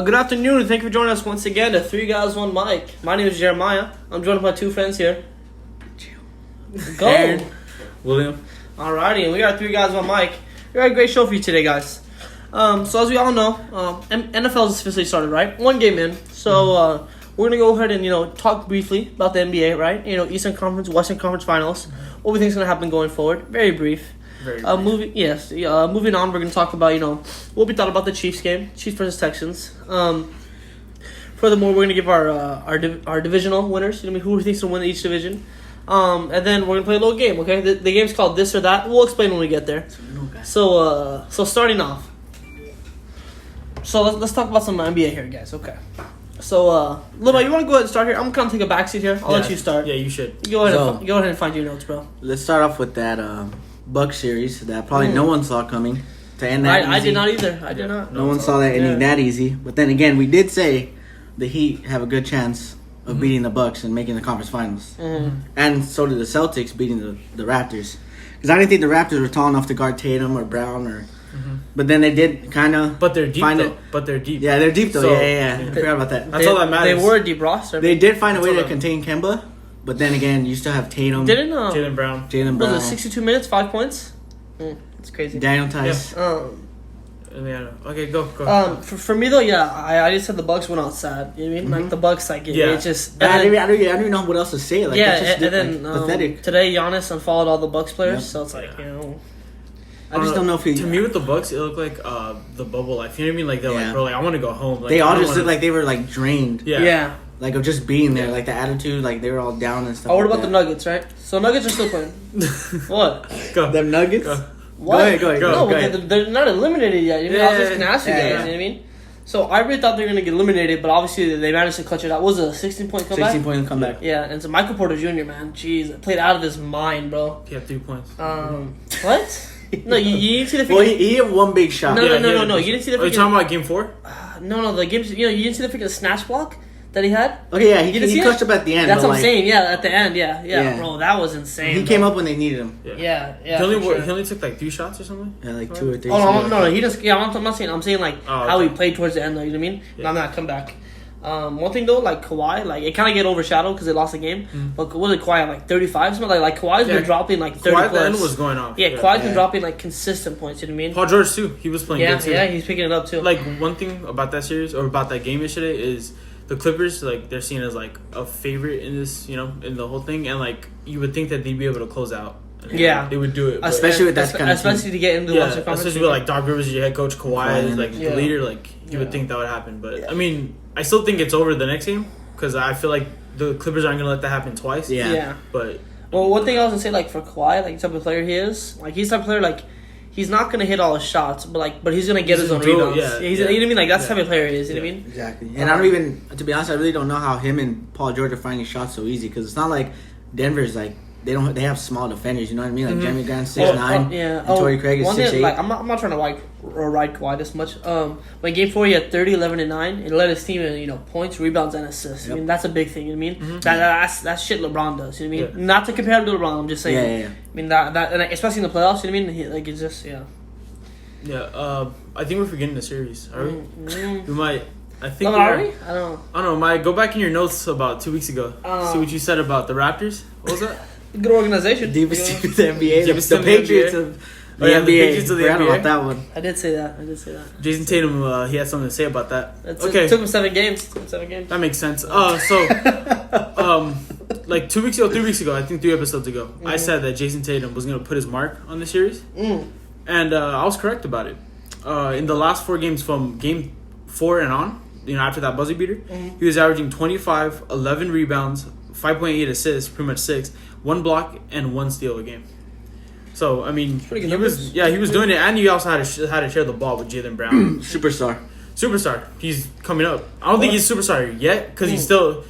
Good afternoon, and thank you for joining us once again at 3 Guys, 1 Mic. My name is Jeremiah. I'm joined by 2 friends here. Go! Aaron. William. Alrighty, and we got 3 Guys, 1 Mic. We got a great show for you today, guys. So as we all know, NFL has officially started, right? 1 game in. So we're going to go ahead and, talk briefly about the NBA, right? Eastern Conference, Western Conference Finals. What we think is going to happen going forward. Very brief. Moving on, we're going to talk about, what we thought about the Chiefs game. Chiefs versus Texans. Furthermore, we're going to give our divisional winners. Who we think will win each division. And then we're going to play a little game, okay? The game's called This or That. We'll explain when we get there. So starting off. So let's talk about some NBA here, guys. Okay. So, Lil, you want to go ahead and start here? I'm going to take a backseat here. I'll let you start. Yeah, you should. Go ahead and find your notes, bro. Let's start off with that Bucks series that probably no one saw coming to end that easy. I did not either. I did not. No one saw that ending that easy. But then again, we did say the Heat have a good chance of beating the Bucks and making the conference finals. And so did the Celtics beating the Raptors. Because I didn't think the Raptors were tall enough to guard Tatum or Brown or... But then they did kind of... But they're deep, though. But they're deep. Yeah, they're deep, though. So, yeah. I forgot about that. That's all that matters. They were a deep roster. They did find a way to contain Kemba. But then again, you still have Tatum. Jaylen Brown. Was it 62 minutes, 5 points? It's crazy. Daniel Tice. Yeah. Okay, go. For me, though, I just said the Bucks went out sad. You know what I mean? Like, the Bucks, it's just... I don't even know what else to say. Like, and then pathetic. Today, Giannis unfollowed all the Bucks players, so it's like, I just don't know if he... To me, with the Bucks, it looked like the bubble life. You know what I mean? Like, they're like, bro, like, I want to go home. Like, they all just looked like they were, like, drained. Yeah. Like, of just being there. Like, the attitude, like, they were all down and stuff. What about the Nuggets, right? So, Nuggets are still playing. What? Go. Them Nuggets? Go. What? Go ahead. They're not eliminated yet. I was just going to ask you guys. You know what I mean? So, I really thought they were going to get eliminated, but obviously they managed to clutch it out. What was it, a 16-point comeback? 16-point comeback. Yeah, and so Michael Porter Jr., man, jeez, played out of his mind, bro. He had 3 points. What? No, you didn't see the... Well, he had one big shot. No. You didn't see the... Are you talking about Game 4? No, the games... You didn't see the freaking snatch block that he had? Okay, yeah, he clutched up at the end. That's what I'm saying, at the end, yeah. Bro, that was insane. He came up when they needed him. Yeah. He only took, like, 3 shots or something? Yeah, like 2 or 3. Oh, no, he just... Yeah, I'm not saying... I'm saying, like, how he played towards the end, though, you know what I mean? Yeah. Not that comeback. One thing though, like Kawhi, like it kind of get overshadowed because they lost the game. But what did Kawhi have, like 35? Something like Kawhi's been dropping like 30 Kawhi plus. The end was going off. Yeah, Kawhi's been dropping like consistent points. You know what I mean? Paul George too. He was playing good too. Yeah, he's picking it up too. Like one thing about that series or about that game yesterday is the Clippers. Like they're seen as like a favorite in this, in the whole thing, and like you would think that they'd be able to close out. Yeah, they would do it, especially with that kind of especially to get into the Western Conference. Especially with like Doc Rivers, your head coach, Kawhi is like the leader. Like you would think that would happen, but I mean, I still think it's over the next game because I feel like the Clippers aren't gonna let that happen twice. Yeah. But one thing I was gonna say, like for Kawhi, like the type of player he is, like he's the type of player like. He's not gonna hit all his shots, but he's gonna get his own rebounds. You know what I mean? Like that's the type of player he is. You know what I mean? Exactly. And I don't even, to be honest, I really don't know how him and Paul George are finding shots so easy because it's not like Denver's like they have small defenders. You know what I mean? Like Jeremy Grant 6'9", and Torrey Craig is 6'8". Like I'm not trying to ride Kawhi this much. When Game 4 he had 30, 11, and 9. It led his team in points, rebounds, and assists. I mean that's a big thing. You know what I mean? That's shit LeBron does. You know what I mean? Not to compare him to LeBron. I'm just saying. Yeah. I mean that and especially in the playoffs. You know what I mean? It's just Yeah, I think we're forgetting the series. Are we? We might. I think. Are we? I don't know. Mike, go back in your notes about 2 weeks ago. See what you said about the Raptors. What was that? Good organization. Deepest team in the NBA. Deepest The team in the Patriots NBA. of the NBA. The Patriots of the Forgot NBA. about that one. I did say that. Jason Tatum, he had something to say about that. It took him 7 games. That makes sense. Like 2 weeks ago, 3 weeks ago, I think 3 episodes ago, I said that Jason Tatum was going to put his mark on the series. And I was correct about it. In the last 4 games from Game 4 and on, after that buzzer beater, he was averaging 25, 11 rebounds, 5.8 assists, pretty much 6, 1 block, and 1 steal a game. So, I mean, he was doing it, and he also had to share the ball with Jaylen Brown. Superstar. He's coming up. I don't think he's superstar yet, because he's still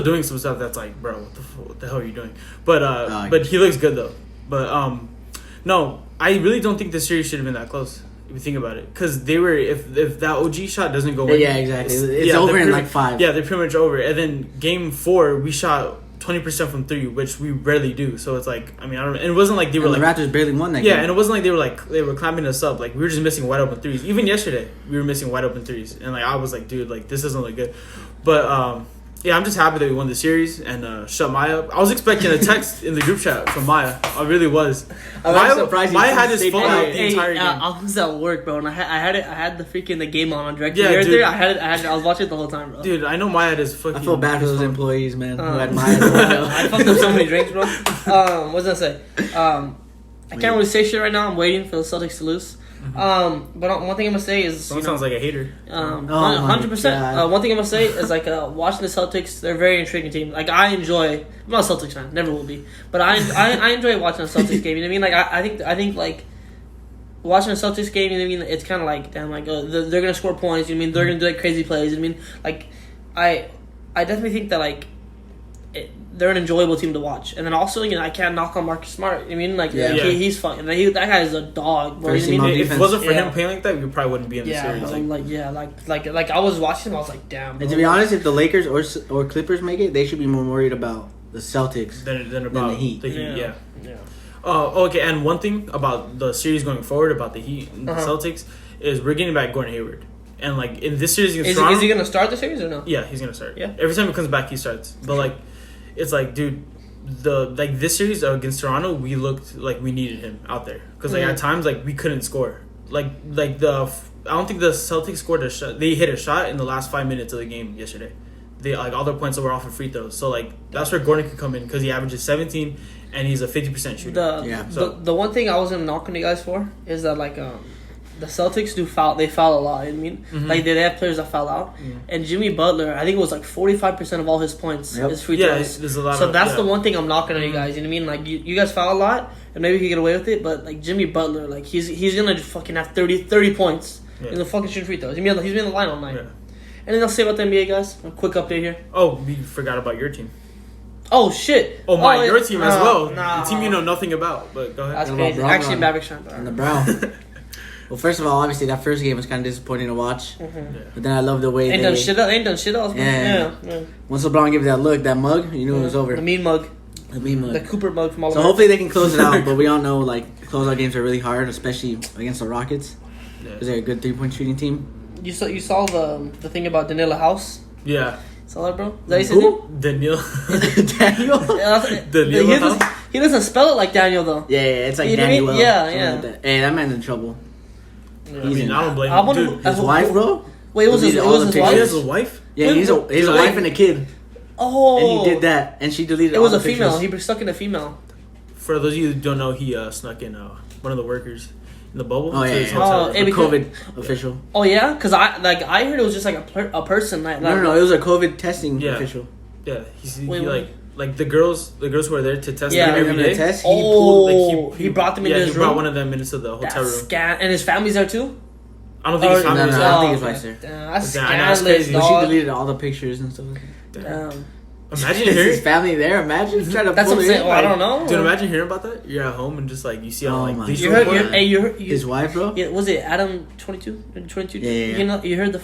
doing some stuff that's like, bro, what the hell are you doing? But he looks good, though. But, no, I really don't think the series should have been that close. If you think about it, because they were if that OG shot doesn't go in, exactly. It's over in like 5. Yeah, they're pretty much over. And then Game 4, we shot 20% from three, which we rarely do. So it's like, I mean, I don't. And it wasn't like they were And like the Raptors barely won that yeah, game. and it wasn't like they were clamping us up. Like we were just missing wide open threes. Even yesterday, we were missing wide open threes, and like I was like, dude, like this doesn't look good. But yeah, I'm just happy that we won the series and shut Maya up. I was expecting a text in the group chat from Maya. I really was. I'm surprised Maya you had his stayed phone quiet. out the entire game. I was at work, bro, and I had the freaking the game on direct Yeah, right dude. there. I was watching it the whole time, bro. Dude, I know Maya had his fucking. I feel bad for his those phone. employees, man, who Uh, had Maya. I fucked up so many drinks, bro. What was I say? I can't really say shit right now. I'm waiting for the Celtics to lose. But one thing I'm gonna say is, Someone sounds like a hater. Oh my 100%. God. One thing I'm gonna say is like watching the Celtics. They're a very intriguing team. Like I enjoy. I'm not a Celtics fan. Never will be. But I enjoy watching a Celtics game. You know what I mean? Like I think like watching a Celtics game. You know what I mean? It's kind of like damn. Like they're gonna score points. You know what I mean? They're gonna do like crazy plays. You know what I mean? Like I definitely think that like. They're an enjoyable team to watch, and then also I can't knock on Marcus Smart. I mean, like Yeah. he's fucking. That guy is a dog, bro. First You know team what I on mean? If it defense. wasn't for Yeah. him playing like that, we probably wouldn't be in the Yeah, series. bro, like I was watching him, I was like, damn. Bro. And to be honest, if the Lakers or Clippers make it, they should be more worried about the Celtics. Than about the Heat. yeah. yeah. Okay, and one thing about the series going forward about the Heat and the Uh-huh. Celtics is we're getting back Gordon Hayward, and like in this series against Is Toronto, he gonna start the series or no? yeah, he's gonna start. Yeah. Every time he comes back, he starts. But like, it's like, dude, this series against Toronto, we looked like we needed him out there because like Mhm. at times like we couldn't score. I don't think the Celtics scored a shot. They hit a shot in the last 5 minutes of the game yesterday. They like all their points were off of free throws. So like that's where Gordon could come in because he averages 17 and he's a 50% shooter. The one thing I was gonna knock on you guys for is that like the Celtics they foul a lot. You know what I mean, Mhm. like they have players that foul out, and Jimmy Butler, I think it was like 45% of all his points Yep. is free Yeah, throws. there's a lot So of that's yeah. the one thing I'm knocking on you guys. You know what I mean? Like you guys foul a lot, and maybe he could get away with it. But like Jimmy Butler, like he's gonna just fucking have 30 points. Yeah. He's gonna fucking shoot free throws. He's been in the line all night. Yeah. And then I'll say about the NBA guys. A quick update here. Oh, we forgot about your team. Oh shit! Oh my, yeah. your team as Nah, well. nah. The team you know nothing about. But go ahead. That's What crazy. about Brown Actually, Run? Maverick Shine. And the Brown. Well, first of all, obviously that first game was kind of disappointing to watch. But then I love the way Ain't they. done shit else. Yeah. Yeah. Once LeBron gave that look, that mug, you knew it was over. The mean mug. The mean mug. The Cooper mug from all So over. hopefully they can close it out. But we all know like closeout games are really hard, especially against the Rockets, because they're a good 3-point shooting team. You saw the thing about Danila House? Yeah. Saw that, bro? Is that his name? Who? Daniel. Daniel. Yeah, Danila he doesn't spell it like Daniel though. Yeah, it's like You know what I Danny mean? Well. Yeah, something yeah. like that. Hey, that man's in trouble. I mean, I don't blame I him. wonder Dude, who- His wife, bro. Wait, it was his Deleted all the he wife? has a wife? Yeah, Wait, he's a wait, wife and a kid, Oh. and he did that, and she deleted. It was all a the female. pictures. He stuck in a female. For those of you who don't know, he snuck in one of the workers in the bubble. Oh to yeah, his yeah. hotel. Oh, A it became- COVID official. Oh yeah, because I heard it was just like a person. Like, No, it was a COVID testing Yeah. official. Yeah, he Wait, like the girls who are there to test Yeah. them Gave every him the day. test. Oh, he brought them into yeah, his he brought room? one of them into the hotel room. And his family's there too. I don't think his Oh, family no, was no, there. I don't think his wife's there. That's Yeah, I know, it's scandalous, crazy. But she dog. deleted all the pictures and stuff. Like that. Damn. Imagine His hearing, family there. Imagine trying to. That's pull what I'm it saying. in, Oh, I like, don't know. dude. Imagine hearing about that. You're at home and just like you see Oh on like my these You heard? report. His wife, bro. Yeah, was it Adam 22? 22? Yeah, yeah, yeah. You know, you heard the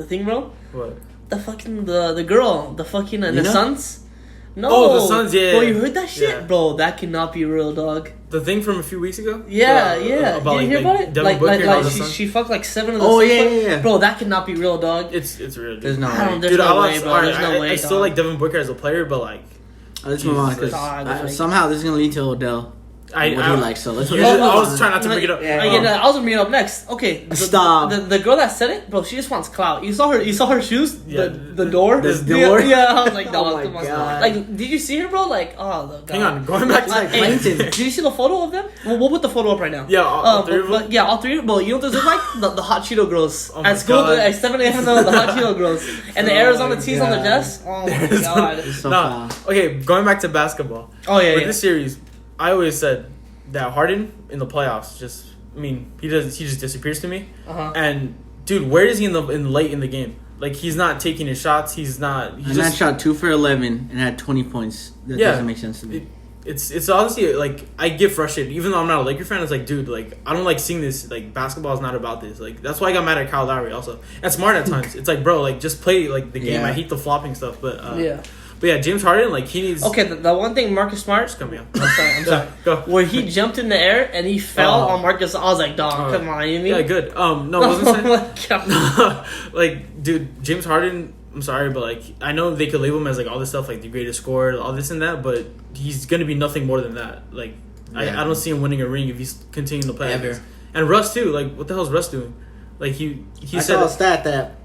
thing, bro? What? The fucking the girl, the fucking the Nina? Sons. No. Oh, the Suns, yeah, Bro, yeah. you heard that shit, Yeah. bro? That cannot be real, dog. The thing from a few weeks ago. Yeah, Uh, yeah. About, Did you hear about it? Devin Booker and all the Suns? she fucked like 7 of the Oh, Suns yeah, players. yeah, yeah. Bro, that cannot be real, dog. It's real. Dude. There's no I don't. way. There's Dude, no I way, lost. bro. Alright, There's no way. I still dog. like Devin Booker as a player, but like Let's move on because Dog, like- somehow this is gonna lead to Odell. I what he likes. So let's. I move on. was trying not to bring it up. Yeah. I was gonna bring it up next. Okay, Stop. The girl that said it, bro. She just wants clout. You saw her shoes. Yeah. The door. The door? Yeah, I was like, Oh dog, my come on. God. Like, did you see her, bro? Like, oh, the God. Hang on, going back to Like, Hey, Clinton. did you see the photo of them? We'll put the photo up right now. Yeah, all three of them? But yeah, all three. But you know what those look like? The Hot Cheeto girls Oh my at school God. at 7 a.m. The Hot Cheeto girls and the Oh Arizona my tees on their God. desk. Oh my God. It's so No, foul. okay, going back to basketball. Oh yeah, With yeah. this series, I always said that Harden in the playoffs he just disappears to me. Uh-huh. And dude, where is he in late in the game? Like he's not taking his shots. He's not. He And that just shot 2 for 11 and had 20 points. That Yeah. doesn't make sense to me. it's honestly like I get frustrated. Even though I'm not a Laker fan, it's like dude, like I don't like seeing this. Like basketball is not about this. Like that's why I got mad at Kyle Lowry also. And Smart at times. It's like bro, like just play like the game. Yeah. I hate the flopping stuff, but Yeah. But yeah, James Harden, like he needs. Okay, the one thing Marcus Smart. Come here. I'm sorry. Go. Where he jumped in the air and he fell on Marcus. I was like, dog, come on, you mean? Yeah, good. No, wasn't Oh my God. like, dude, James Harden. I'm sorry, but like, I know they could label him as like all this stuff, like the greatest scorer, all this and that, but he's gonna be nothing more than that. Like, I don't see him winning a ring if he's continuing to play. Ever. And Russ too. Like, what the hell is Russ doing? Like he I said saw a stat that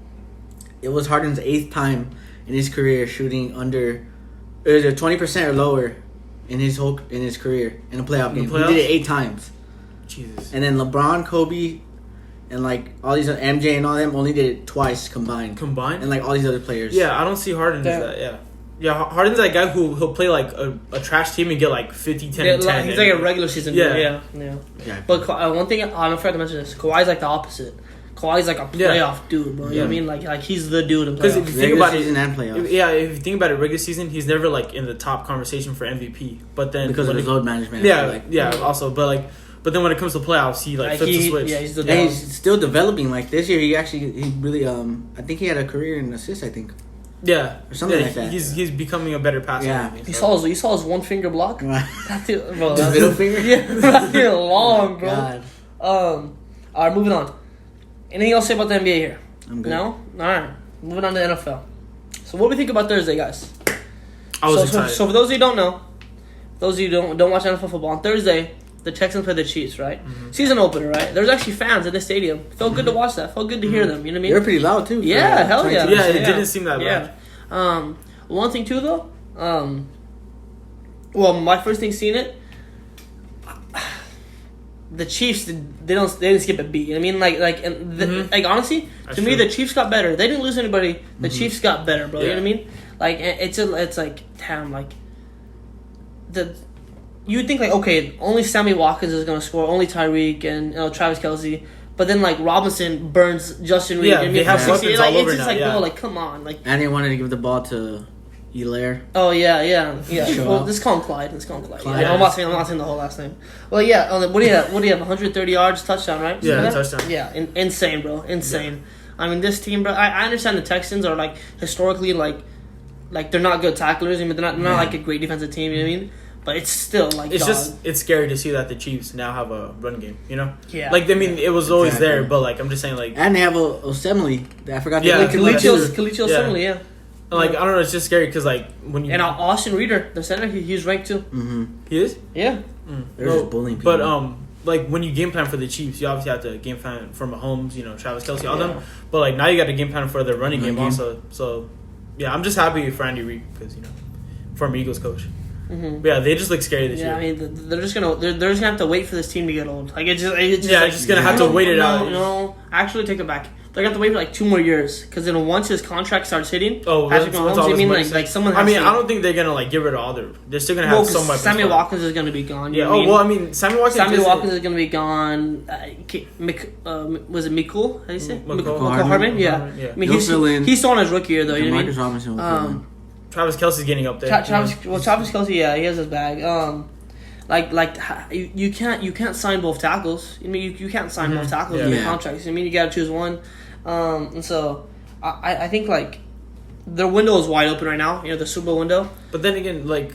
it was Harden's 8th time in his career shooting under, it was 20% or lower in his career in a playoff game. He did it 8 times. Jesus. And then LeBron, Kobe, and like all these MJ and all them only did it twice combined. And like all these other players. Yeah, I don't see Harden as that. Yeah. Yeah, Harden's that guy he'll play like a trash team and get like 50, 10, and 10. He's like a regular season. Yeah. But one thing I'm afraid to mention is Kawhi's like the opposite. Kawhi's like a playoff dude, bro. You know what I mean? Like he's the dude in playoffs. Because if you think about it, season and playoffs. if you think about it, regular season, he's never like in the top conversation for MVP. But then because of his load management. Also, but then when it comes to playoffs, he like flips the switch. Yeah, he's still developing. Like this year, he really I think he had a career in assists. I think. Yeah, or something like that. He's becoming a better passer. Yeah, you saw his 1 finger block. That dude, bro, the middle finger. Yeah, that dude long, bro. God. All right, moving on. Anything else to say about the NBA here? I'm good. No? All right. Moving on to the NFL. So what do we think about Thursday, guys? I was excited. So for those of you who don't know, those of you who don't watch NFL football, on Thursday, the Texans play the Chiefs, right? Mm-hmm. Season opener, right? There's actually fans in the stadium. Felt good to watch that. Felt good to hear them. You know what I mean? They were pretty loud too. Yeah, hell yeah. Yeah, it didn't seem that bad. One thing too, though. Well, my first thing seeing it, the Chiefs they didn't skip a beat. You know what I mean? Like honestly, That's to me true. the Chiefs got better. They didn't lose anybody. The Chiefs got better, bro. You know what I mean? Like it's like damn, like you would think like okay, only Sammy Watkins is gonna score, only Tyreek and Travis Kelce. But then like Robinson burns Justin Reed. Yeah, and they have weapons all over it's just now, like yeah. bro, like come on, like. And they wanted to give the ball to Hilaire. Oh yeah. Sure. Well, let's call him Clyde. Clyde. Yeah, I'm not saying the whole last name. Well, yeah. What do you have? 130 yards, touchdown, right? Yeah, touchdown. Yeah, insane, bro. Insane. Yeah. I mean, this team, bro. I understand the Texans are like historically like they're not good tacklers. I mean, they're not like a great defensive team. You know what I mean? But it's still like it's scary to see that the Chiefs now have a run game. You know? Yeah. Like I mean, it was always Exactly. there, but like I'm just saying, like And they have Osemele. I forgot. Yeah, Kalichio Yeah. Osemele, yeah. like I don't know, it's just scary because like when you And Austin Reeder, the center, he's ranked too. Mm-hmm. he is. Yeah. They're just bullying people. But like when you game plan for the Chiefs, you obviously have to game plan for Mahomes, Travis Kelce, all Yeah. them. But like now you got to game plan for the running game Running game. also. So yeah, I'm just happy for Andy Reid because former Eagles coach. Mm-hmm. But yeah, they just look scary this Yeah, year. I mean, they're just gonna have to wait for this team to get old. Like it's just It's just gonna have to wait it out. No, actually, take it back. They're gonna have to wait for like 2 more years because then once his contract starts hitting, Oh, Patrick once Mahomes. all I this mean, money- like someone. I Has mean, to, I don't think they're gonna like get rid of all their. They're still gonna have well, some 'cause weapons. Sammy for it. Watkins is gonna be gone. Yeah. You know what Well, I I mean? mean, Sammy Watkins. Sammy just- Watkins is gonna be gone. Was it Mikul? How do you say? McCall McCall Hardman. Yeah. Hardman, yeah. I mean, He'll fill in. he's still on his rookie year though. You know what I Marcus mean? Robinson will fill in. Travis Kelce's getting up there. Travis Kelce, yeah, he has his bag. You can't sign both tackles. I mean, you can't sign both tackles in your Yeah. contracts. I mean, you got to choose one. And so I think like their window is wide open right now. The Super Bowl window. But then again, like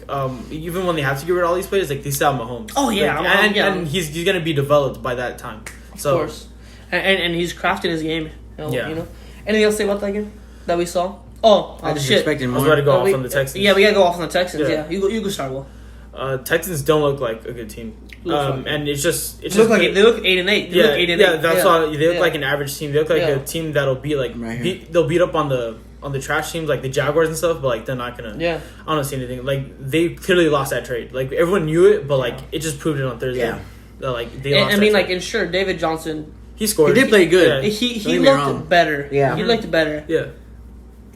even when they have to get rid of all these players, like they still have Mahomes. Oh, yeah, Like, yeah. and he's gonna be developed by that time. So Of course, and he's crafting his game. Yeah. Anything else to say about that game that we saw? Oh, I just shit. expected I more. was about to go off we- on the Texans. Yeah, we gotta go off on the Texans. Yeah. Yeah, you go start. Will Texans don't look like a good team. Look And it's just they look 8-8. They look 8-8. yeah, 8-8. yeah. That's why they look Yeah. like an average team. They look like Yeah. a team that'll be like Right here. they'll beat up on the trash teams like the Jaguars and stuff, but like they're not gonna. Yeah. I don't see anything. Like they clearly lost that trade. Like everyone knew it, but like it just proved it on Thursday. Yeah. That, like they And, lost. I mean, that like, trade. and sure, David Johnson, he scored. He did play good. Yeah. he Don't get me looked wrong. better. Yeah. He looked better. Yeah.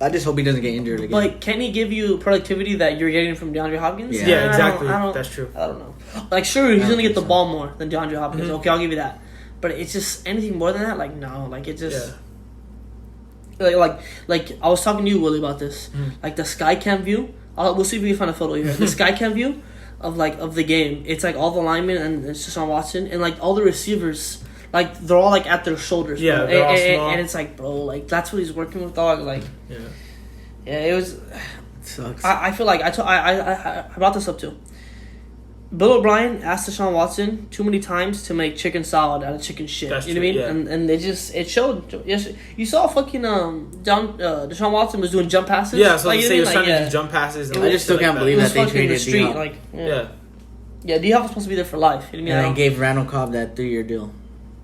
I just hope he doesn't get injured again. But can he give you productivity that you're getting from DeAndre Hopkins? Yeah. Yeah, exactly. I don't, That's true. I don't know. Like, sure, he's I gonna don't get the think so. ball more than DeAndre Hopkins. Mhm. Okay, I'll give you that. But it's just anything more than that. Like, no. Like, it just like I was talking to you, Willie, about this. Like the Skycam view. We'll see if we can find a photo here. The Skycam view of the game. It's like all the linemen and it's just on Watson and like all the receivers. Like they're all like at their shoulders. Yeah, bro. they're all small. And it's like, bro, like that's what he's working with, dog. Like, Yeah. yeah, it was. Sucks. I feel like I brought this up too. Bill O'Brien asked Deshaun Watson too many times to make chicken salad out of chicken shit. That's you know what I true, mean? yeah. And it showed. Yes, you saw fucking Deshaun Watson was doing jump passes. Yeah, so like, they you say know he was what I trying mean? to do jump passes. And I just still can't believe It was that they fucking in the traded street, D-Hop. like Yeah. D-Hop was supposed to be there for life. You know what I And mean? they gave Randall Cobb that 3-year deal.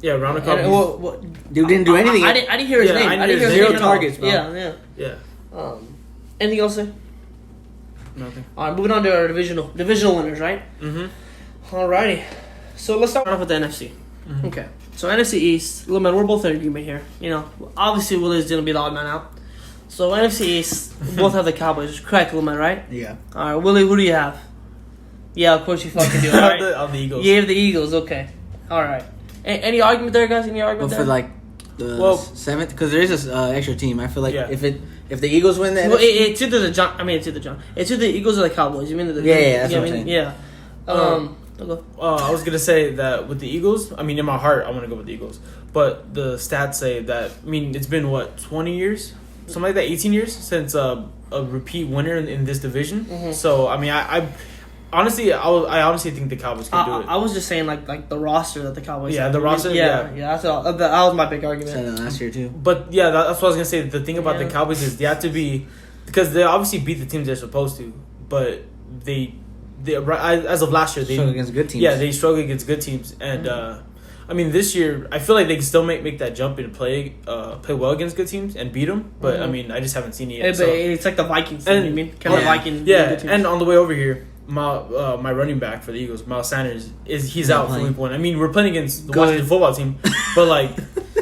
Yeah, Ronald And, Cobb. Dude didn't do anything. I didn't hear his Yeah, name. I I didn't didn't hear hear his zero name at all. targets, bro. Yeah. Yeah. Anything else to say? Nothing. All right, moving on to our divisional winners, right? Mm-hmm. Alrighty. So let's start off with the NFC. Mm-hmm. Okay. So NFC East, little man, we're both in agreement here. You know, obviously Willie's gonna be the odd man out. So NFC East, we both have the Cowboys. Correct, little man, right? Yeah. All right, Willie, who do you have? Yeah, of course you fucking do. All right. On the Eagles. You have the Eagles. Okay. All right. Any argument there, guys? Any argument But there? for like the seventh, because there is a extra team. I feel like Yeah. if the Eagles win that, well, it's either the John. I mean, it's either John. It's either the Eagles or the Cowboys. You mean the? Yeah, that's you know what I'm I mean? saying. Yeah. I'll go. I was gonna say that with the Eagles. I mean, in my heart, I want to go with the Eagles. But the stats say that. I mean, it's been what 20 years, something like that, 18 years since a repeat winner in this division. Mm-hmm. So I mean, I honestly, I honestly think the Cowboys can do it. I was just saying like the roster that the Cowboys. Yeah, have. the roster, yeah. That's all. That was my big said argument. it last year too. But yeah, that's what I was gonna say. The thing about Yeah. the Cowboys is they have to be, because they obviously beat the teams they're supposed to, but they as of last year they Struggle against good teams. Yeah, they struggle against good teams, and I mean this year I feel like they can still make that jump and play well against good teams and beat them. But I mean I just haven't seen it yet. But So. it's like the Vikings. Thing, And- you mean? Kind of yeah. Vikings. Yeah, good teams. and on the way over here, my running back for the Eagles, Miles Sanders, he's Not out for playing. week 1. I mean, we're playing against the Good. Washington football team, but like,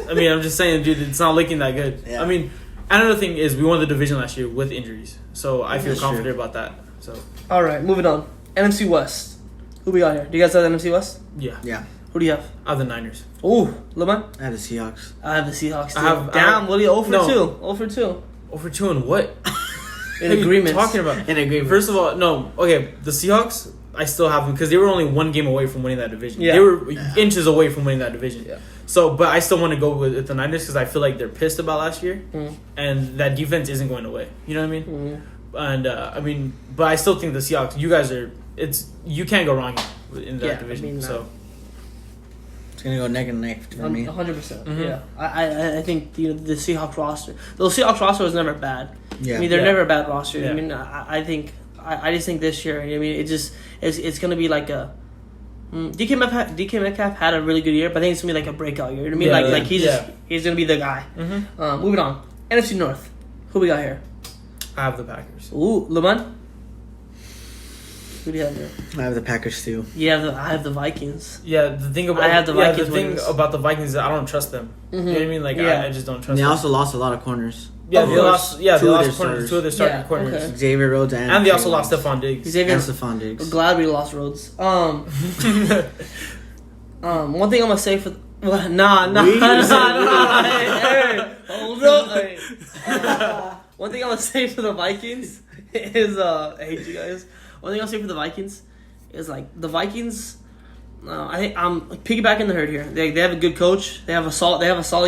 I mean, I'm just saying, dude, it's not looking that good. Yeah. I mean, another thing is we won the division last year with injuries, so I feel That's confident true. about that. So all right, moving on. NFC West. Who we got here? Do you guys have the NFC West? yeah, Yeah. Who do you have? I have the Niners. Ooh, Lemon. I had the Seahawks. I have the Seahawks. Too. I have- Damn, Willie, 0 for no. 2. 0 for 2. Over 2 and what? In What are you agreement. talking about? In agreement. First of all, no. Okay, the Seahawks, I still have them because they were only 1 game away from winning that division. Yeah. They were inches away from winning that division. Yeah. So, but I still want to go with the Niners because I feel like they're pissed about last year, and that defense isn't going away. You know what I mean? And I mean, but I still think the Seahawks. You guys are. You can't go wrong in that Yeah, division. I mean, so It's gonna go neck and neck for me. 100%. Mhm. Yeah. I think the Seahawks roster. The Seahawks roster was never bad. Yeah. I mean, they're Yeah. never a bad roster. Yeah. I mean, I think I just think this year. I mean, it's gonna be like a. DK Metcalf had a really good year, but I think it's gonna be like a breakout year. You know what I mean, Yeah, like he's yeah. he's gonna be the guy. Mhm. Moving on, NFC North. Who we got here? I have the Packers. Ooh, Lemon. Who do you have here? I have the Packers too. I have the Vikings. Yeah, the thing about I have the Vikings the thing winners. about the Vikings is I don't trust them. You know what I mean? Like Yeah. I just don't trust And they them. also lost a lot of corners. Yeah, Of they course. lost. Yeah, they Two of their lost corners. starters. Two of their starting Yeah, corners, okay. Xavier Rhodes and they also Trey lost Lance. Stephon Diggs. Xavier. And Stephon Diggs. Glad we lost Rhodes. One thing I'm gonna say for nah. Hey, hold up. Hey. One thing I'm gonna say for the Vikings is I hate you guys. One thing I'll say for the Vikings is like the Vikings. I think I'm piggybacking the herd here. They have a good coach. They have a solid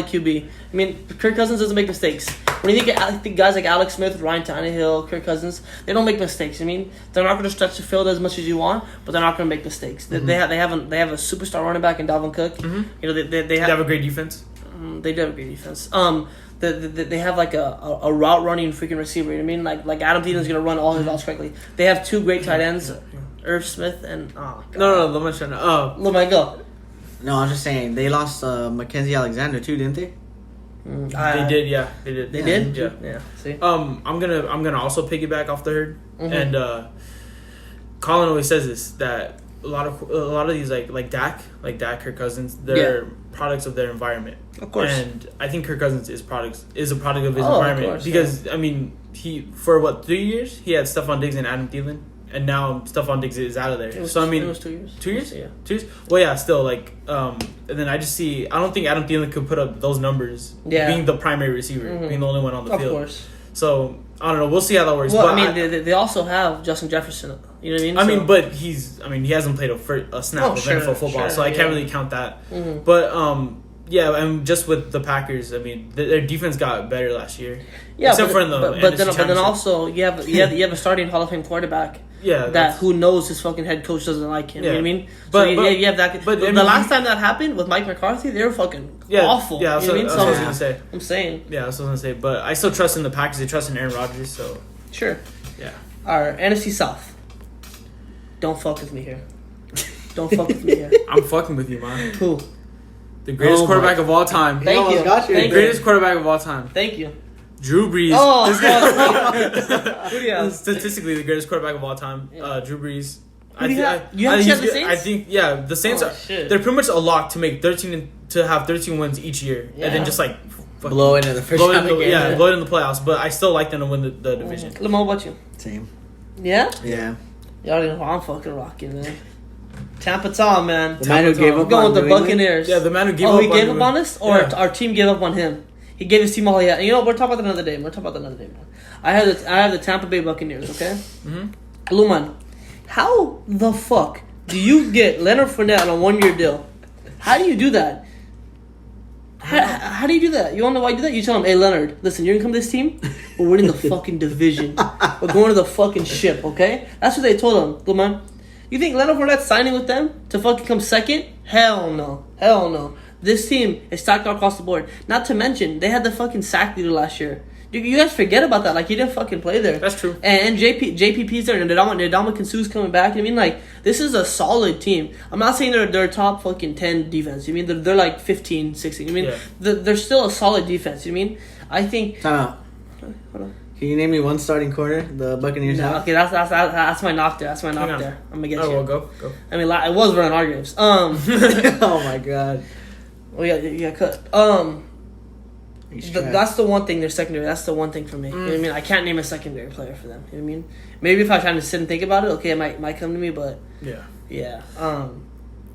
QB. I mean, Kirk Cousins doesn't make mistakes. When you think guys like Alex Smith, Ryan Tannehill, Kirk Cousins, they don't make mistakes. I mean, they're not going to stretch the field as much as you want, but they're not going to make mistakes. They have a superstar running back in Dalvin Cook. You know They have a great defense. they do have a great defense. They have like a route running freaking receiver. You know what I mean? Like Adam Thielen's gonna run all his routes correctly. They have 2 great tight ends, Irv Smith and No, let me try. Oh my god. No, I was just saying they lost Mackenzie Alexander too, didn't they? They did. Yeah, they did. They did. Yeah. Yeah. See. I'm gonna also piggyback off the herd, and Colin always says this that a lot of these like Dak, Kirk Cousins, they're products of their environment. Of course. And I think Kirk Cousins is a product of his Oh, of environment course, because I mean he for 3 years he had Stephon Diggs and Adam Thielen, and now Stephon Diggs is out of there. So I mean, it was 2 years. 2 years? Yeah. 2 years? Well, yeah, still, like, and then I don't think Adam Thielen could put up those numbers Yeah. being the primary receiver, being the only one on the Of field. course. So, I don't know. We'll see how that works. Well, but I mean, they also have Justin Jefferson. You know what I mean? but he hasn't played a snap Oh, of sure, NFL football, sure, so I can't yeah. really count that. Mhm. But Yeah, and just with the Packers, I mean, their defense got better last year. Yeah, Except for in the but NFC then Championship. also you have a starting Hall of Fame quarterback Yeah, that who knows his fucking head coach doesn't like him. Yeah. You know what I mean? But- So but- you have that. but, the I mean, last time that happened with Mike McCarthy, they were fucking awful. Yeah, you know what I mean? that's what I was So gonna say. I'm saying, Yeah, that's what I was gonna say. But I still trust in the Packers. I trust in Aaron Rodgers. So sure. yeah. All right, NFC South. Don't fuck with me here. Don't fuck with me here. I'm fucking with you, man. Who? The greatest Oh quarterback of all time. Thank almost you. got you. Thank The you. greatest quarterback of all time. Thank you. Drew Brees. Oh, who do you have? Statistically, the greatest quarterback of all time. Drew Brees. Who do you have? You I have think the he's Saints? good. I think yeah, the Saints Oh, are. shit. They're pretty much a lock to make 13 wins each year, and Yeah. then just like fucking Blow into the first blow it round in the, again. yeah, blow it in the playoffs. But I still like them to win the division. Lamar, what about you? Same. Yeah? Yeah. Y'all already know who I'm fucking rocking, man. Tampa Tom, man. The man who gave I'm up I'm going on with the New England? Buccaneers. Yeah, the man who gave oh, up. he gave up on us? Or Yeah. our team gave up on him? He gave his team all he had. You know, we're talking about that another day. Man. I have the Tampa Bay Buccaneers, okay? Mhm. Luman, how the fuck do you get Leonard Fournette on a 1-year deal? How do you do that? How do you do that? You want to know why you do that? You tell him, hey, Leonard, listen, you're going to come to this team? We're winning the fucking division. We're going to the fucking ship, okay? That's what they told him, Luman. You think Leonard Fournette's signing with them to fucking come second? Hell no. Hell no. This team is stacked all across the board. Not to mention, they had the fucking sack leader last year. You guys forget about that. Like, he didn't fucking play there. That's true. And JPP's there, and Ndamukong Suh's coming back. I mean, like, this is a solid team. I'm not saying they're top fucking 10 defense. You mean they're like 15, 16. I mean, Yeah. they're still a solid defense. You mean? I think. Time out. Hold on. Can you name me one starting corner the Buccaneers No, have? okay, that's my knock there. That's my Hang knock on. there. I'm gonna get Oh you. well, go. I mean, it was Vernon Hargreaves. Oh my god. Well, yeah, cut. He's trash. That's the one thing. They're secondary. That's the one thing for me. You know what I mean? I can't name a secondary player for them. You know what I mean? Maybe if I try to sit and think about it, okay, it might come to me. But Yeah. yeah,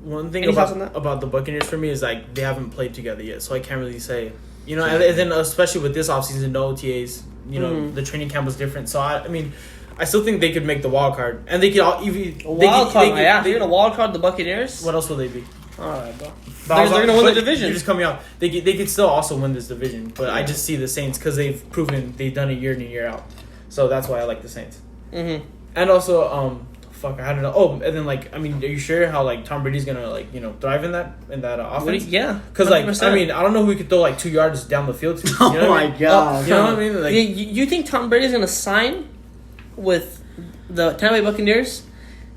One thing Any thoughts on about that? about the Buccaneers for me is like they haven't played together yet, so I can't really say. You know, and then especially with this offseason, no OTAs. You know, the training camp was different. So I mean, I still think they could make the wild card, and they could all even a wild card. Yeah, you're gonna wild card the Buccaneers. What else will they be? All right, bro. But I was They're like- gonna win the but division. You're just coming out. They could still also win this division, but I just see the Saints because they've proven they've done it year in and year out. So that's why I like the Saints. Mm-hmm. And also, fuck, I don't know. Oh, and then like, I mean, are you sure how like Tom Brady's gonna like thrive in that offense? Yeah, Because like, 100%. I mean, I don't know who he could throw like 2 yards down the field to. You know Oh what I my mean? god. You know what I mean? Like, you think Tom Brady's gonna sign with the Tampa Bay Buccaneers,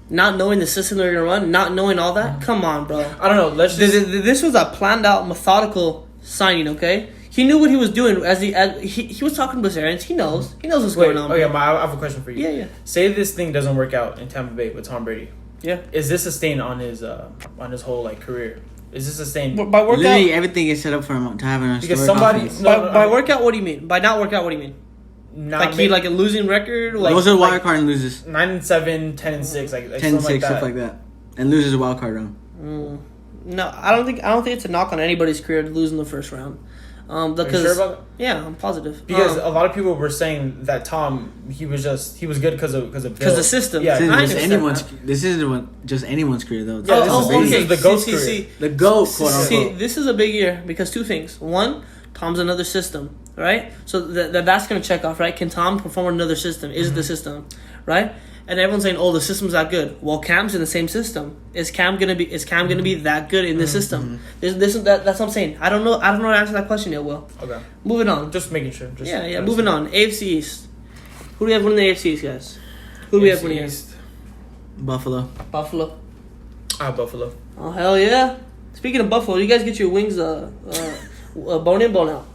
not knowing the system they're gonna run, not knowing all that? Come on, bro. I don't know. Let's just. This was a planned out, methodical signing. Okay, he knew what he was doing as he was talking to Bruce Arians. He knows what's Wait, going on. okay, bro. I have a question for you. Yeah. Say this thing doesn't work out in Tampa Bay with Tom Brady. Yeah. Is this a stain on his whole like career? Is this a stain? By workout, Literally everything is set up for him to have an Because historic somebody- offense. No, by workout, what do you mean? By not workout, what do you mean? Not Like he like a losing record? Like, Those are like- wild card and loses. 9-7, 10-6, like 10-6, something like that. stuff like that. And loses a wild card round. no, I don't think it's a knock on anybody's career to lose in the first round. Are you Because sure about that? yeah, I'm positive. Because a lot of people were saying that Tom, he was good because of Bill. the system. Yeah, This I isn't understand this isn't just anyone's career though. Yeah, This is this Brady. is the GOAT's career. The GOAT, quote See, unquote. this is a big year because two things. One, Tom's another system, right? So that's going to check off, right? Can Tom perform in another system? Is it the system, right? And everyone's saying, "Oh, the system's that good." Well, Cam's in the same system. Is Cam gonna be that good in the system? That's what I'm saying. I don't know how to answer that question yet, Will. Okay. Moving on. Just making sure. Just Yeah. Moving on. AFC East. Who do we have winning the AFC East, guys? Who do we have winning here? East. Buffalo. Buffalo. Buffalo. Oh hell yeah! Speaking of Buffalo, you guys get your wings bone in, bone out.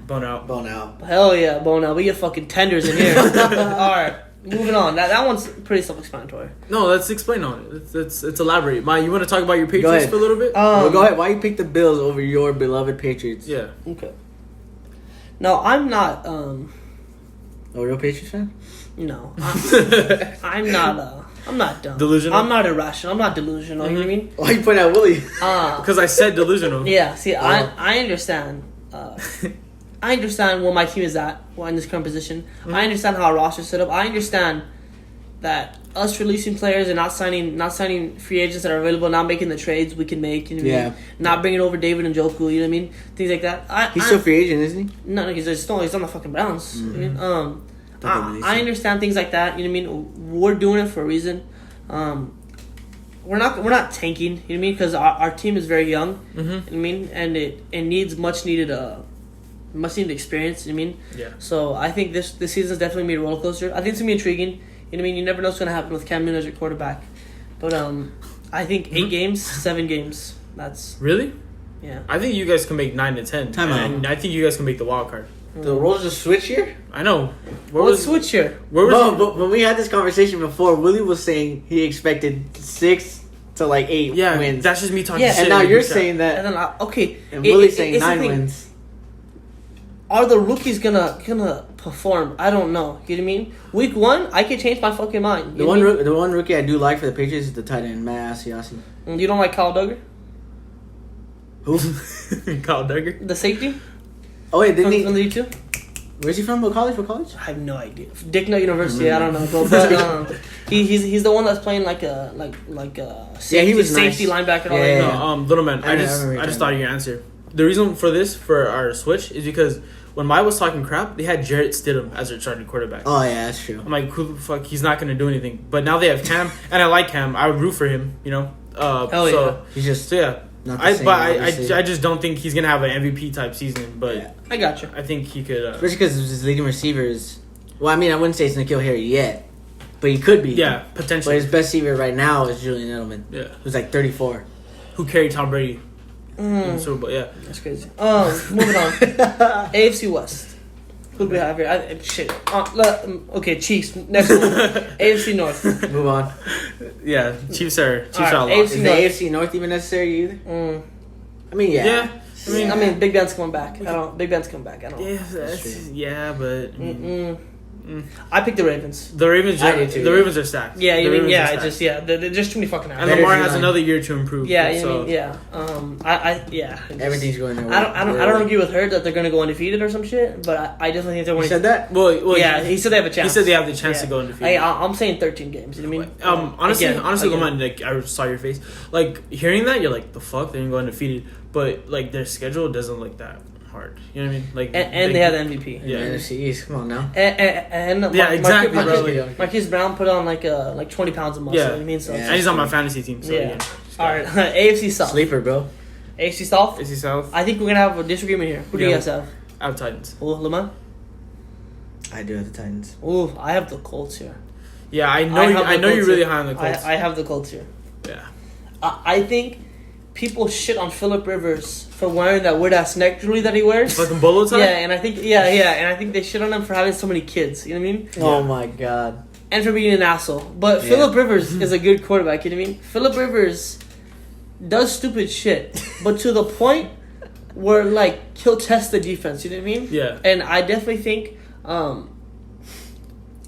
Bone out. Bone out. Hell yeah, bone out. We get fucking tenders in here. All right, moving on. That one's pretty self-explanatory. No, let's explain on it. Let's elaborate. Maya, you want to talk about your Patriots ahead. for a little bit? Well, go ahead. Why you pick the Bills over your beloved Patriots? Yeah. Okay. No, I'm not. Oh, real Patriots fan? No, I'm not. I'm not dumb. Delusional? I'm not irrational. I'm not delusional. You know what I mean? Why you point out Willie? Because I said delusional. Yeah. See, I understand. I understand where my team is at. Well, in this current position, I understand how our roster's set up. I understand that us releasing players and not signing free agents that are available, not making the trades we can make. You know what I mean? Not bringing over David Njoku. You know what I mean? Things like that. He's still free agent, isn't he? No, he's on the fucking Browns. I understand things like that. You know what I mean? We're doing it for a reason. We're not tanking. You know what I mean? Because our team is very young. You know what I mean? And it needs much needed experience. You know what I mean? Yeah. So I think this season is definitely gonna be a roller coaster. I think it's gonna be intriguing. You know what I mean? You never know what's gonna happen with Cam Newton as your quarterback. But I think 8 games, 7 games. That's Really? yeah. I think you guys can make 9 to 10. Time out. And I think you guys can make the wild card. The roles just switch here? I know. Let's switch here. Where was No, he? but when we had this conversation before, Willie was saying he expected 6 to like 8 Yeah, wins. that's just me talking Yeah. shit. And now in the you're group chat. saying that, And then okay. and Willie's saying it's the 9 thing. wins. Are the rookies gonna perform? I don't know. You know what I mean? Week 1, I could change my fucking mind. You The know one, what I mean? the one rookie I do like for the Patriots is the tight end, Matt Asiasi. You don't like Kyle Duggar, Who? Kyle Duggar. the safety Oh wait, didn't from he? the U2? Where's he from? What college? What college? I have no idea. Dicknut University. I don't know, but he's the one that's playing like a safety, he was nice. safety linebacker. All Yeah, like yeah. that. Little man, I I remember just that. thought of your answer. The reason for this, for our switch, is because when Mai was talking crap, they had Jarrett Stidham as their starting quarterback. Oh yeah, that's true. I'm like, who the fuck? He's not gonna do anything. But now they have Cam, and I like Cam. I would root for him. You know. He's just So yeah. not the same, obviously. I just don't think he's gonna have an MVP type season. But Yeah. I got you. I think he could. Especially because his leading receiver is. Well, I mean, I wouldn't say it's N'Keal Harry yet, but he could be. Yeah, But potentially. his best receiver right now is Julian Edelman, Yeah. who's like 34. Who carried Tom Brady in the Super Bowl? Yeah. That's crazy. Moving on. AFC West. Who do we have here? Shit. Okay, Chiefs. Next one. AFC North. Move on. Yeah. Chiefs are Alright, lost. AFC Is the North. AFC North even necessary either? I mean, yeah. Yeah. I mean, Big Ben's coming back. Big Ben's coming back. I don't. Yeah, true. yeah, but I picked the Ravens. the Ravens. I did too, the yeah. Ravens are stacked. Yeah, you The mean Ravens are yeah? stacked. Just yeah. There's just too many fucking And hours. Better Lamar D has line. another year to improve. Yeah, you so mean yeah. Yeah. Everything's going there. I don't agree with her that they're gonna go undefeated or some shit, but I definitely think they're You going. said that? Well, Yeah, he said they have a chance. He said they have the chance Yeah. to go undefeated. Hey, I'm saying 13 games. You know what I mean? Honestly, Again. Lamont, like I saw your face. Like hearing that, you're like, the fuck, they didn't go undefeated. But like their schedule doesn't look that hard. You know what I mean? Like And they have the MVP. Yeah. The NFC East. Come on now. And Yeah, exactly, bro. Like- Marquise Brown put on like 20 pounds of muscle. Yeah. You know what I mean? So, Yeah. And he's on my fantasy team. So Yeah. yeah. All right, AFC South. Sleeper, bro. AFC South. Is he South? I think we're gonna have a disagreement here. Who do you Yeah. guys have? I have Titans. Oh, Lamar. I do have the Titans. Ooh, I have the Colts here. Yeah, I know. have I the know you're Colts really here. high on the Colts. I have the Colts here. Yeah. I think people shit on Phillip Rivers for wearing that weird ass neck jewelry that he wears. Fucking bolo tie. Yeah, and I think and I think they shit on him for having so many kids. You know what I mean? Oh my god. And for being an asshole. But Yeah. Phillip Rivers is a good quarterback. You know what I mean? Phillip Rivers does stupid shit, but to the point where like he'll test the defense. You know what I mean? Yeah. And I definitely think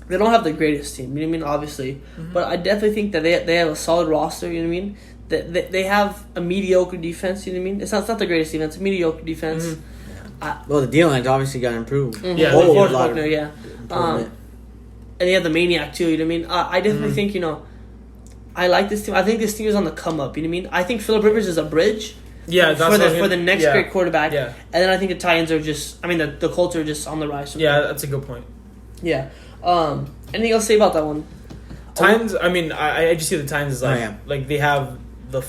they don't have the greatest team. You know what I mean? Obviously, but I definitely think that they have a solid roster. You know what I mean? That they have a mediocre defense. You know what I mean? It's not the greatest defense. It's a mediocre defense. Well, the D-line's obviously got improved. Yeah, Whole Forrest lot of Buckner, yeah. improvement. And they have the Maniac too. You know what I mean? I definitely think I like this team. I think this team is on the come up. You know what I mean? I think Phillip Rivers is a bridge. Yeah, that's what I mean. for the next Yeah. great quarterback. Yeah. And then I think the Titans are just. I mean, the Colts are just on the rise. from Yeah, there. that's a good point. Yeah. Anything else to say about that one? Titans. I mean, I just see the Titans as like Oh, yeah. like they have the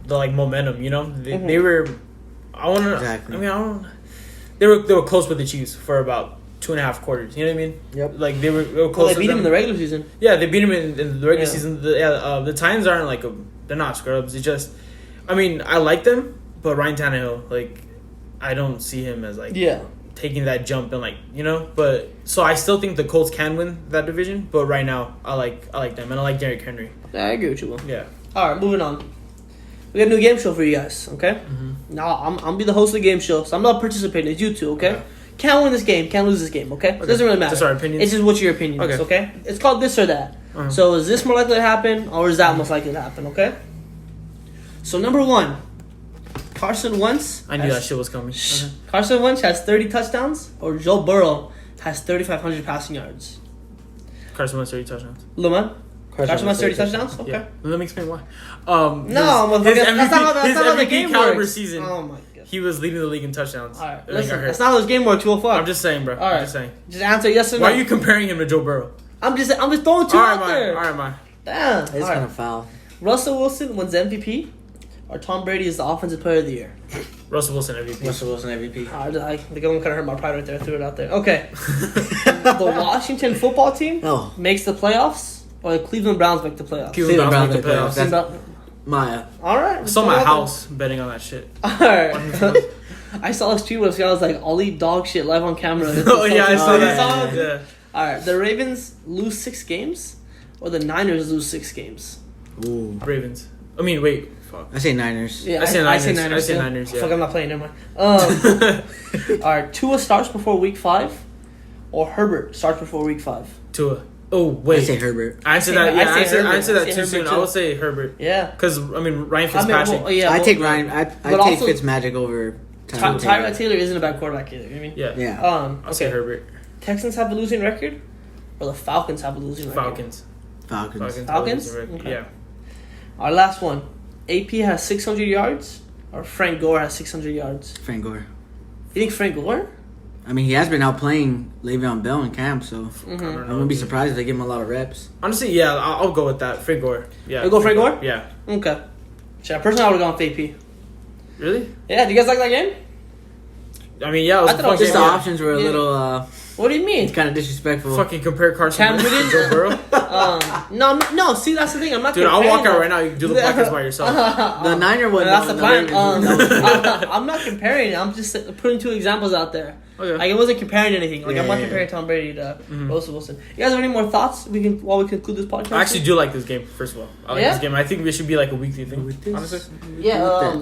like momentum. You know, they were. I want to. Exactly. I mean, I don't. They were close with the Chiefs for about 2.5 quarters. You know what I mean? Yep. Like they were close. Well, they with beat them. him in the regular season. Yeah, they beat him in the regular Yeah. season. The Titans aren't like they're not scrubs. It's just, I mean, I like them, but Ryan Tannehill, like, I don't see him as like Yeah. taking that jump and like But so I still think the Colts can win that division. But right now, I like them and I like Derrick Henry. Yeah, I agree with you, Will. Yeah. All right, moving on. We got a new game show for you guys. Okay. Mm-hmm. Now I'm gonna be the host of the game show, so I'm not participating. It's you two. Okay. Can't win this game. Can't lose this game. Okay. It doesn't really matter. Just our opinions? It's just what your opinion is. Okay. Okay. It's called this or that. Uh-huh. So is this more likely to happen, or is that most likely to happen? Okay. So number one, Carson Wentz. I knew that shit was coming. Okay. Carson Wentz has 30 touchdowns, or Joe Burrow has 3,500 passing yards. Carson Wentz 30 touchdowns. Lemon? Carson Wentz 30 touchdowns? Okay. Yeah. Let me explain why. No, his that's not how his the MVP game caliber works. season, Oh my god. he was leading the league in touchdowns. Alright, And he listen, got hurt. that's not how this game works. Well, fuck. I'm just saying, bro. Alright. I'm just saying. Just answer yes or no. Why are you comparing him to Joe Burrow? I'm just throwing two out there. All right, man. Damn. It's Alright. kind of foul. Russell Wilson wins MVP, or Tom Brady is the offensive player of the year. Russell Wilson MVP. Russell Wilson MVP. I think I'm kind of hurt my pride right there. I threw it out there. Okay. The Washington football team Oh, makes the playoffs, or the Cleveland Browns make the playoffs. Cleveland Browns make the Browns playoffs. make the Cleveland Maya. All right. I saw my house betting on that shit. All right. I saw a tweet where this guy was like, "I'll eat dog shit live on camera." Oh yeah, I saw Oh, that. yeah. Yeah. All right. The Ravens lose 6 games, or the Niners lose 6 games. Ooh. Ravens. I mean, wait. Fuck. I say Niners. Yeah, I say Niners. I say too. Niners, yeah. Fuck, I'm not playing. Never mind. All right. Tua starts before week 5, or Herbert starts before week 5. Tua. Oh wait. I say Herbert. I answered that. Yeah, I answered that I say too soon. Herbert I would too. say Herbert. Yeah. Because I mean Ryan I Fitzpatrick. mean, yeah. I well, take Ryan. I but take also- Fitzmagic over Tyrod Taylor isn't a bad quarterback either. You know what I mean? Yeah. Yeah. I'll say Okay. Herbert. Texans have a losing record, or the Falcons have a losing record. Falcons. Falcons. Falcons? Okay. Okay. Our last one. AP has 600 yards, or Frank Gore has 600 yards. Frank Gore. You think Frank Gore? I mean, he has been outplaying Le'Veon Bell in camp, so Mm-hmm. I don't I know, wouldn't be dude. surprised if they give him a lot of reps. Honestly, yeah, I'll go with that. Frank Gore. Yeah. You go Frank Gore? Yeah. Okay. Shit, personally, I would have gone with AP. Really? Yeah, do you guys like that game? I mean, yeah, it was I a thought it fun was Just game. the Yeah. options were a Yeah. little What do you mean? kind of disrespectful. Fucking compare Carson Cam Wentz to Newton? Joe Burrow. No. See, that's the thing. I'm not. Dude, I'll comparing walk out them. right now. You can do the podcast by yourself. The Niner one. That's though, the plan. Ravens, I'm not comparing. I'm just putting 2 examples out there. Okay. Like, I wasn't comparing anything. Like, I'm not Yeah. comparing Tom Brady to Russell Wilson. You guys have any more thoughts? While we conclude this podcast. I actually do like this game. First of all, I like Yeah? this game. I think it should be like a weekly thing. With this- Honestly. Yeah.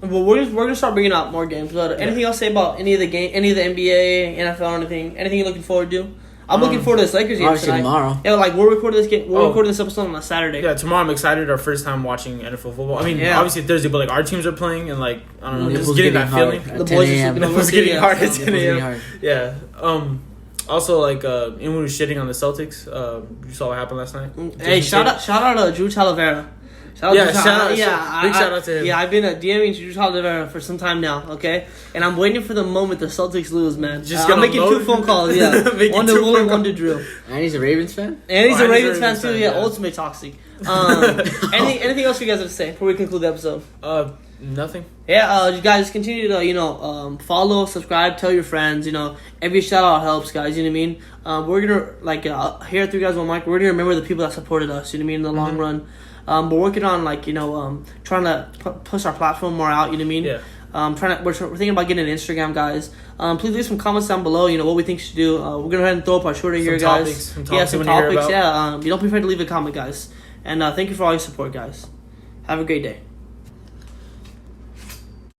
Well, we're gonna start bringing out more games. But anything else to say about any of the NBA, NFL, or anything? Anything you're looking forward to? I'm looking forward to this Lakers game Obviously tonight. tomorrow. Yeah, like we're recording this game. We're Oh. recording this episode on a Saturday. Yeah, tomorrow I'm excited. Our first time watching NFL football. I mean, Yeah. obviously Thursday, but like our teams are playing, and like I don't know, Nipples just getting that hard feeling. at The 10 boys are a.m. sleeping over. Nipples getting Yeah. hard at Nipples 10 getting a.m. hard. Yeah. Also, like, anyone who's shitting on the Celtics, you saw what happened last night. Hey, Jason shout out to Drew Talavera. Yeah, to shout out- big shout out to him. Yeah, I've been DMing Drew Talavera for some time now. Okay, and I'm waiting for the moment the Celtics lose, man. Just I'm gonna making 2 load- phone calls. Yeah, Making one to 2 Willie, phone one to Drew. And he's a Ravens fan. And he's Oh, a and Ravens fan too. Yeah, yeah. ultimate toxic. Anything else you guys have to say before we conclude the episode? Nothing. Yeah, you guys continue to follow, subscribe, tell your friends. Every shout out helps, guys. You know what I mean? We're gonna here at 3 Guys One Mic, we're gonna remember the people that supported us. You know what I mean? In the long run, we're working on trying to push our platform more out. You know what I mean? Yeah. We're thinking about getting an Instagram, guys. Please leave some comments down below. What we think you should do. We're gonna go ahead and throw up our shorter here, guys. Some Yeah, topics some you wanna hear topics. about. Yeah. You don't be afraid to leave a comment, guys. And thank you for all your support, guys. Have a great day.